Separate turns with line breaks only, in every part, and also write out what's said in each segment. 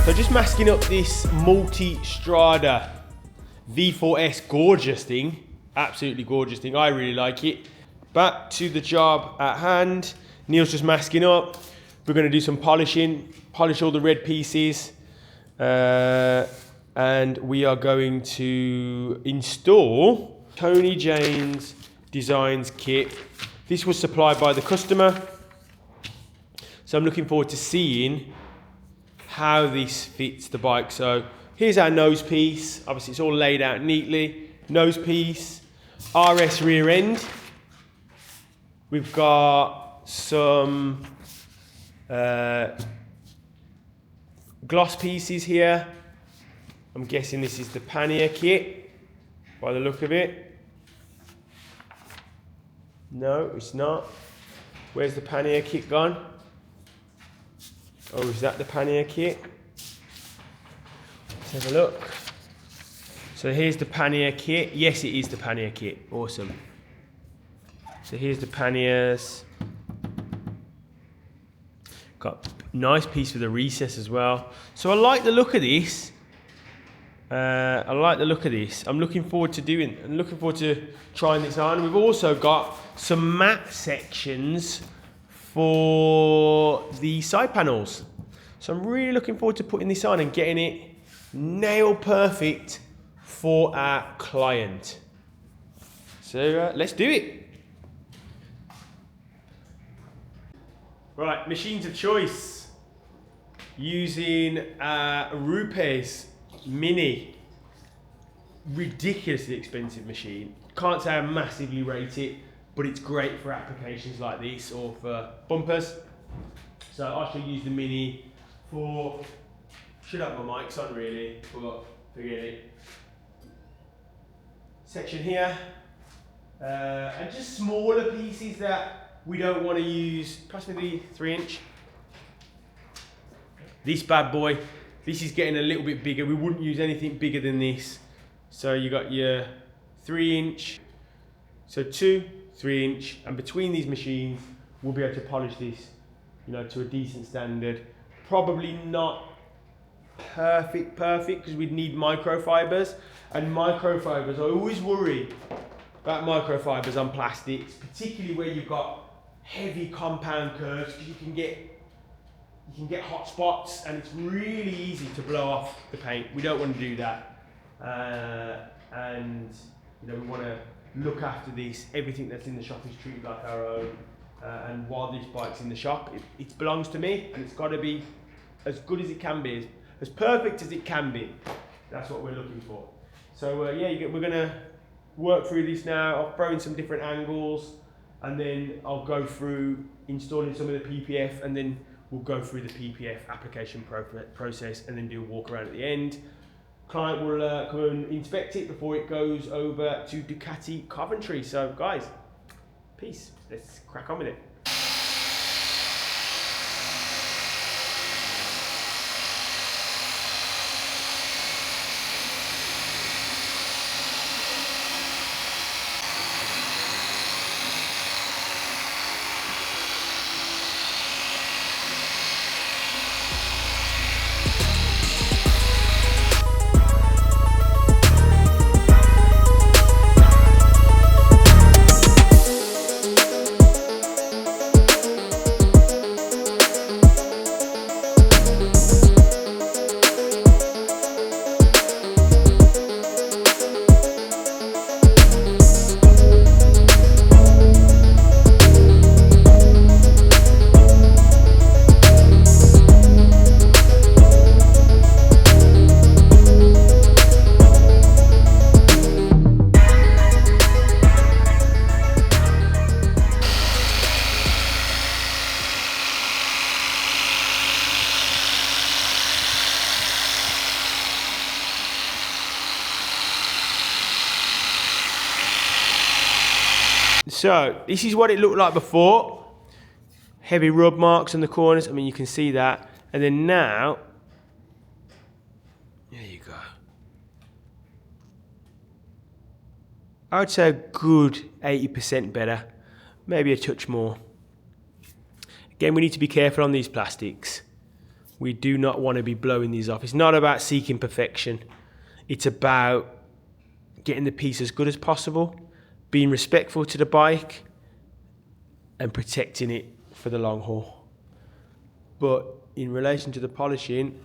So just masking up this multistrada V4S, gorgeous thing, absolutely gorgeous thing. I really like it. Back to the job at hand. Neil's just masking up. We're going to do some polishing, polish all the red pieces, and we are going to install Tony James Designs kit. This was supplied by the customer, so I'm looking forward to seeing how this fits the bike. So here's our nose piece. Obviously it's all laid out neatly. Nose piece, RS rear end. We've got some gloss pieces here. I'm guessing this is the pannier kit by the look of it. No, it's not. Where's the pannier kit gone? Oh, is that the pannier kit? Let's have a look. So here's the pannier kit. Yes, it is the pannier kit. Awesome. So here's the panniers. Got a nice piece for the recess as well. So I like the look of this. I'm looking forward to trying this on. We've also got some matte sections for the side panels. So I'm really looking forward to putting this on and getting it nail perfect for our client. So let's do it. Right, machines of choice. Using Rupe's Mini. Ridiculously expensive machine. Can't say I massively rate it, but it's great for applications like this or for bumpers. So I should use the Mini for, should have my mics on really, but forget it. Section here, and just smaller pieces that we don't want to use, possibly 3-inch. This bad boy, this is getting a little bit bigger. We wouldn't use anything bigger than this. So you got your 3-inch, so 2 3-inch, and between these machines, we'll be able to polish this, to a decent standard. Probably not perfect, because we'd need microfibers, and microfibers, I always worry about microfibers on plastics, particularly where you've got heavy compound curves, because you can get hot spots, and it's really easy to blow off the paint. We don't want to do that, and we want to look after this. Everything that's in the shop is treated like our own, and while this bike's in the shop, it belongs to me, and it's got to be as good as it can be, as perfect as it can be. That's what we're looking for. So we're going to work through this now. I'll throw in some different angles, and then I'll go through installing some of the PPF, and then we'll go through the PPF application process, and then do a walk around at the end. Client will come and inspect it before it goes over to Ducati Coventry. So guys, peace. Let's crack on with it. So this is what it looked like before. Heavy rub marks on the corners. I mean, you can see that. And then now, there you go. I would say a good 80% better, maybe a touch more. Again, we need to be careful on these plastics. We do not want to be blowing these off. It's not about seeking perfection. It's about getting the piece as good as possible, being respectful to the bike, and protecting it for the long haul. But in relation to the polishing,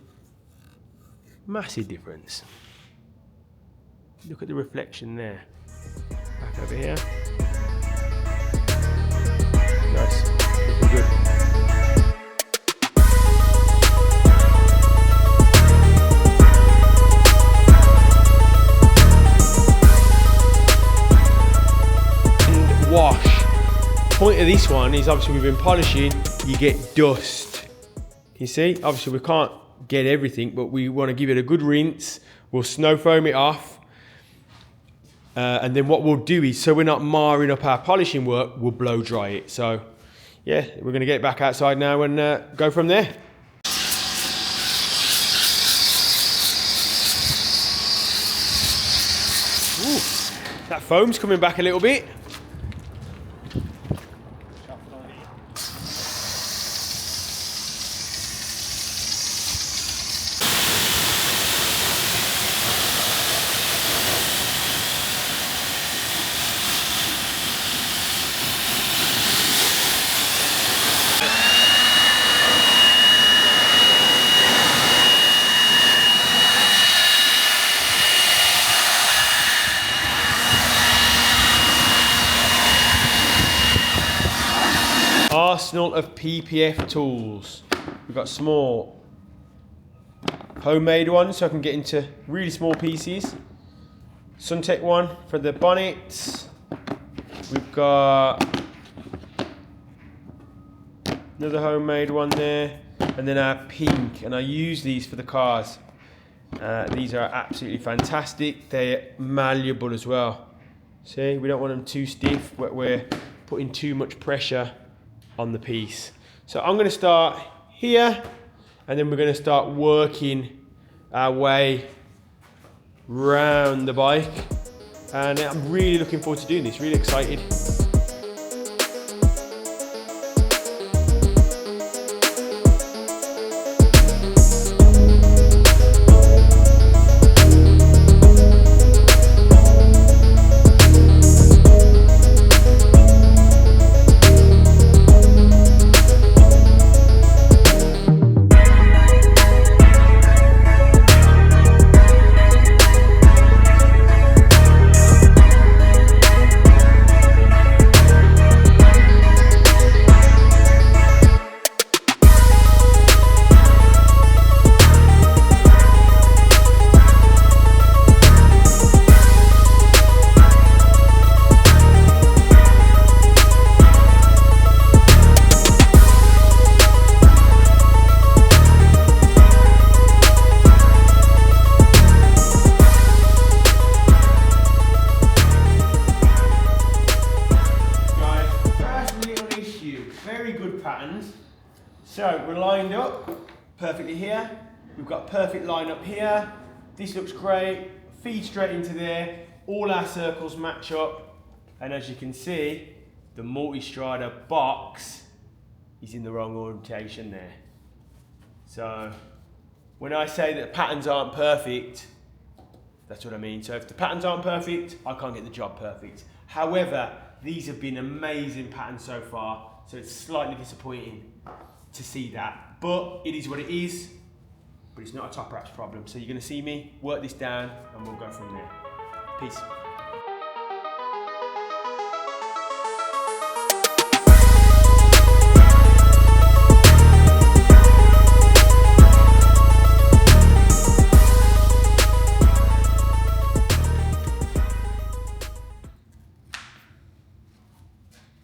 massive difference. Look at the reflection there. Back over here. Nice, looking good. And wash. Point of this one is obviously we've been polishing, you get dust. You see, obviously we can't get everything, but we want to give it a good rinse. We'll snow foam it off. And then what we'll do is, so we're not marring up our polishing work, we'll blow dry it. So yeah, we're going to get back outside now and go from there. Ooh, that foam's coming back a little bit. Arsenal of PPF tools. We've got small homemade ones so I can get into really small pieces. Suntech one for the bonnets. We've got another homemade one there, and then our pink, and I use these for the cars. These are absolutely fantastic. They're malleable as well. See, we don't want them too stiff, we're putting too much pressure on the piece. So I'm going to start here, and then we're going to start working our way round the bike, and I'm really looking forward to doing this, really excited. So we're lined up perfectly here. We've got a perfect line up here. This looks great. Feed straight into there. All our circles match up. And as you can see, the multistrada box is in the wrong orientation there. So when I say that patterns aren't perfect, that's what I mean. So if the patterns aren't perfect, I can't get the job perfect. However, these have been amazing patterns so far, so it's slightly disappointing to see that, but it is what it is. But it's not a top wraps problem. So you're going to see me work this down, and we'll go from there. Peace.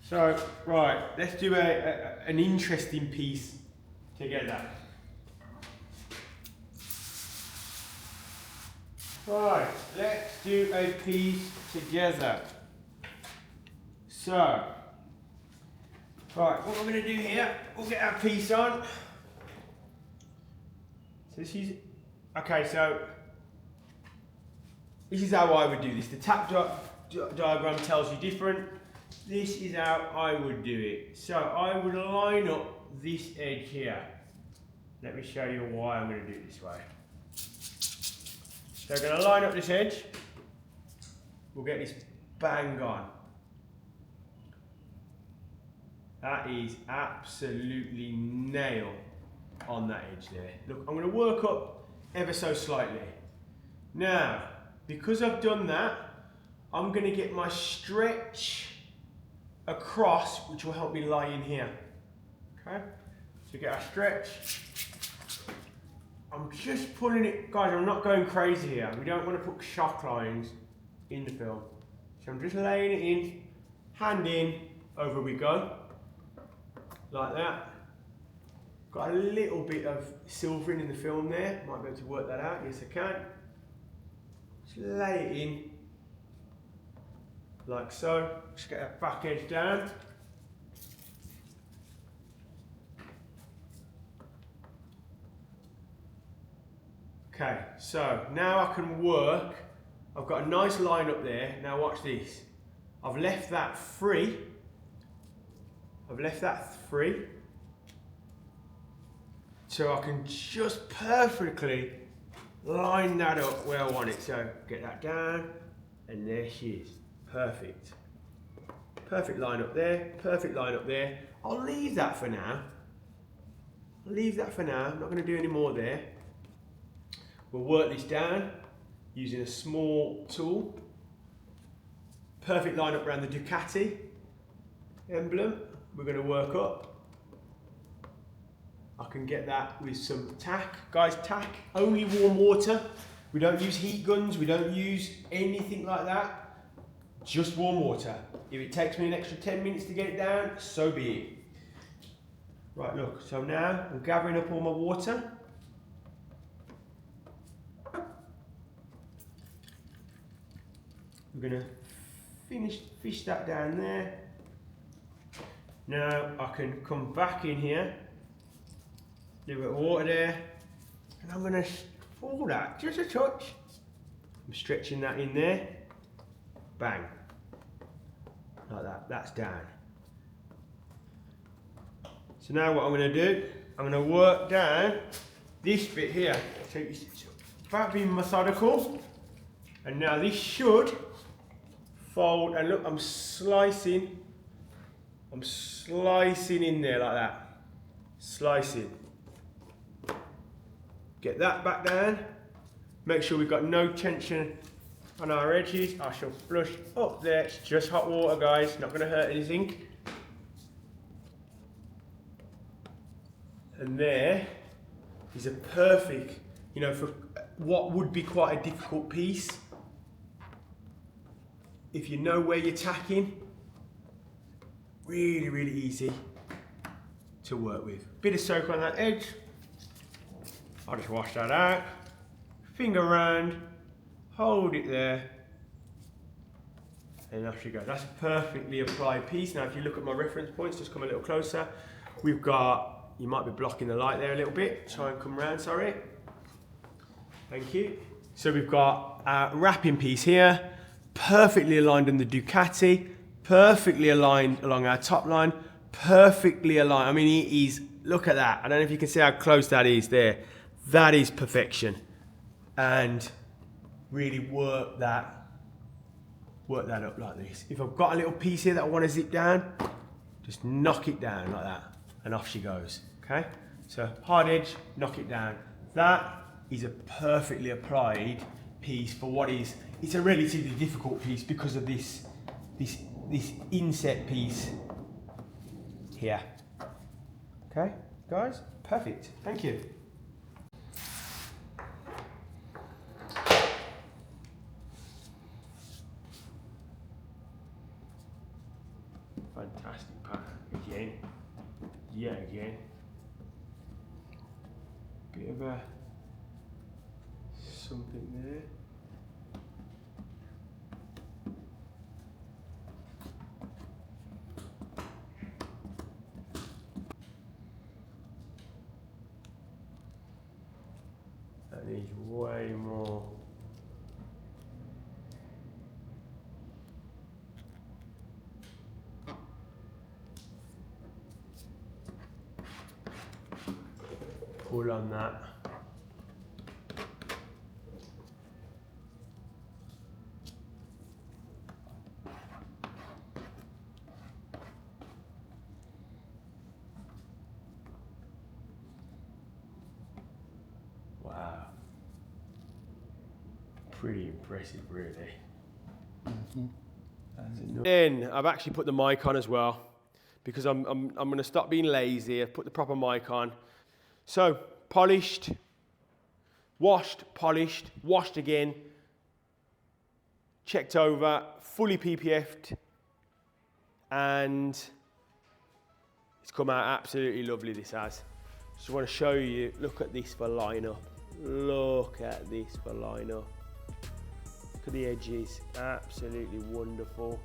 So, right, let's do an interesting piece together. Right, let's do a piece together. So, right, what we're going to do here, we'll get our piece on. So this is, okay, so this is how I would do this. The tap diagram tells you different. This is how I would do it. So I would line up this edge here. Let me show you why I'm going to do it this way. So I'm going to line up this edge. We'll get this bang on. That is absolutely nail on that edge there. Look, I'm going to work up ever so slightly. Now, because I've done that, I'm going to get my stretch across, which will help me lie in here. Okay, so get our stretch. I'm just pulling it, guys, I'm not going crazy here. We don't want to put shock lines in the film. So I'm just laying it in, hand in, over we go. Like that. Got a little bit of silvering in the film there. Might be able to work that out. Yes, I can. Just lay it in. Like so. Just get that back edge down. Okay, so now I can work. I've got a nice line up there. Now watch this. I've left that free. So I can just perfectly line that up where I want it. So get that down, and there she is. Perfect. Perfect line up there, perfect line up there. I'll leave that for now. I'm not going to do any more there. We'll work this down using a small tool. Perfect line up around the Ducati emblem. We're going to work up. I can get that with some tack. Guys, tack, only warm water. We don't use heat guns, we don't use anything like that. Just warm water. If it takes me an extra 10 minutes to get it down, so be it. Right, look, so now I'm gathering up all my water. We're gonna fish that down there. Now I can come back in here, do a bit of water there, and I'm gonna pull that just a touch. I'm stretching that in there, bang, like that, that's down. So now what I'm gonna do, I'm gonna work down this bit here. So it's about being methodical, and now this should fold, and look, I'm slicing in there like that. Slicing. Get that back down. Make sure we've got no tension on our edges. I shall flush up there. It's just hot water, guys. Not going to hurt anything. And there is a perfect, you know, for what would be quite a difficult piece. If you know where you're tacking, really, really easy to work with. Bit of soak on that edge. I'll just wash that out. Finger round, hold it there, and off you go. That's a perfectly applied piece. Now, if you look at my reference points, just come a little closer. We've got, you might be blocking the light there a little bit. Try and come round, sorry. Thank you. So we've got our wrapping piece here, perfectly aligned on the Ducati, perfectly aligned along our top line, perfectly aligned. I mean, it is, look at that. I don't know if you can see how close that is there. That is perfection. And really work that up like this. If I've got a little piece here that I want to zip down, just knock it down like that, and off she goes, okay? So hard edge, knock it down. That is a perfectly applied piece for what is, it's a relatively difficult piece because of this inset piece here. Okay, guys, perfect, thank you. Fantastic pattern, again, yet again. Bit of a something there. That needs way more. pull on that. Wow. Pretty impressive, really. Then I've actually put the mic on as well, because I'm going to stop being lazy. I've put the proper mic on. So polished, washed, polished, washed again, checked over, fully PPF'd, and it's come out absolutely lovely, this has. Just want to show you, look at this for line-up. Look at this for line-up. Look at the edges, absolutely wonderful.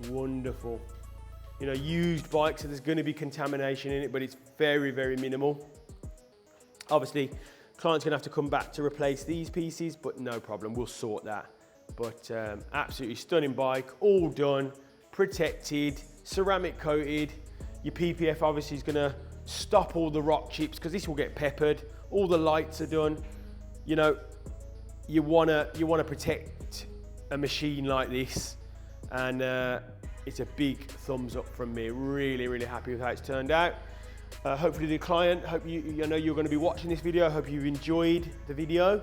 Wonderful. You know, used bikes, so there's going to be contamination in it, but it's very, very minimal. Obviously, client's going to have to come back to replace these pieces, but no problem, we'll sort that. But absolutely stunning bike, all done, protected, ceramic coated. Your PPF obviously is going to stop all the rock chips, because this will get peppered. All the lights are done. You know, you wanna protect a machine like this, and it's a big thumbs up from me. Really, really happy with how it's turned out. Hopefully the client, I know you're going to be watching this video. I hope you've enjoyed the video,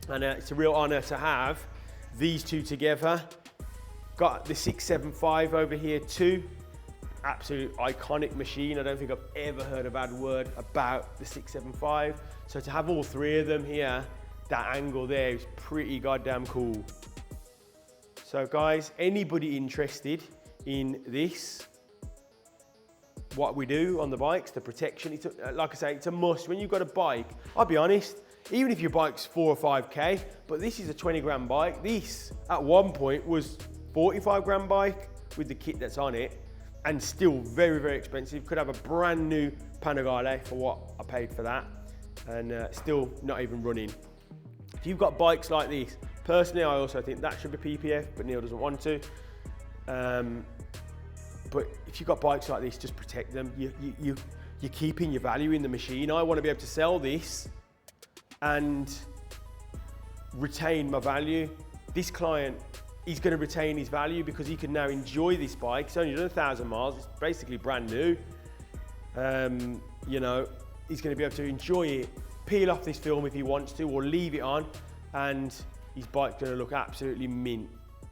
and it's a real honor to have these two together. Got the 675 over here too. Absolute iconic machine. I don't think I've ever heard a bad word about the 675. So to have all three of them here, that angle there is pretty goddamn cool. So guys, anybody interested in this, what we do on the bikes, the protection, it's like I say, it's a must. When you've got a bike, I'll be honest, even if your bike's 4 or 5K, but this is a 20 grand bike. This at one point was 45 grand bike with the kit that's on it, and still very, very expensive. Could have a brand new Panigale for what I paid for that, and still not even running. If you've got bikes like this, personally, I also think that should be PPF, but Neil doesn't want to. But if you've got bikes like this, just protect them. You're keeping your value in the machine. I want to be able to sell this and retain my value. This client, he's going to retain his value because he can now enjoy this bike. It's only done 1,000 miles. It's basically brand new. You know, he's going to be able to enjoy it, peel off this film if he wants to, or leave it on, and his bike's going to look absolutely mint.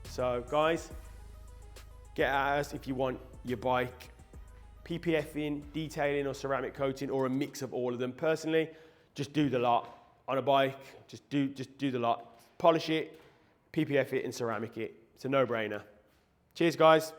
So guys, get at us if you want your bike PPFing, detailing, or ceramic coating, or a mix of all of them. Personally, just do the lot. On a bike, just do the lot. Polish it, PPF it, and ceramic it. It's a no-brainer. Cheers, guys.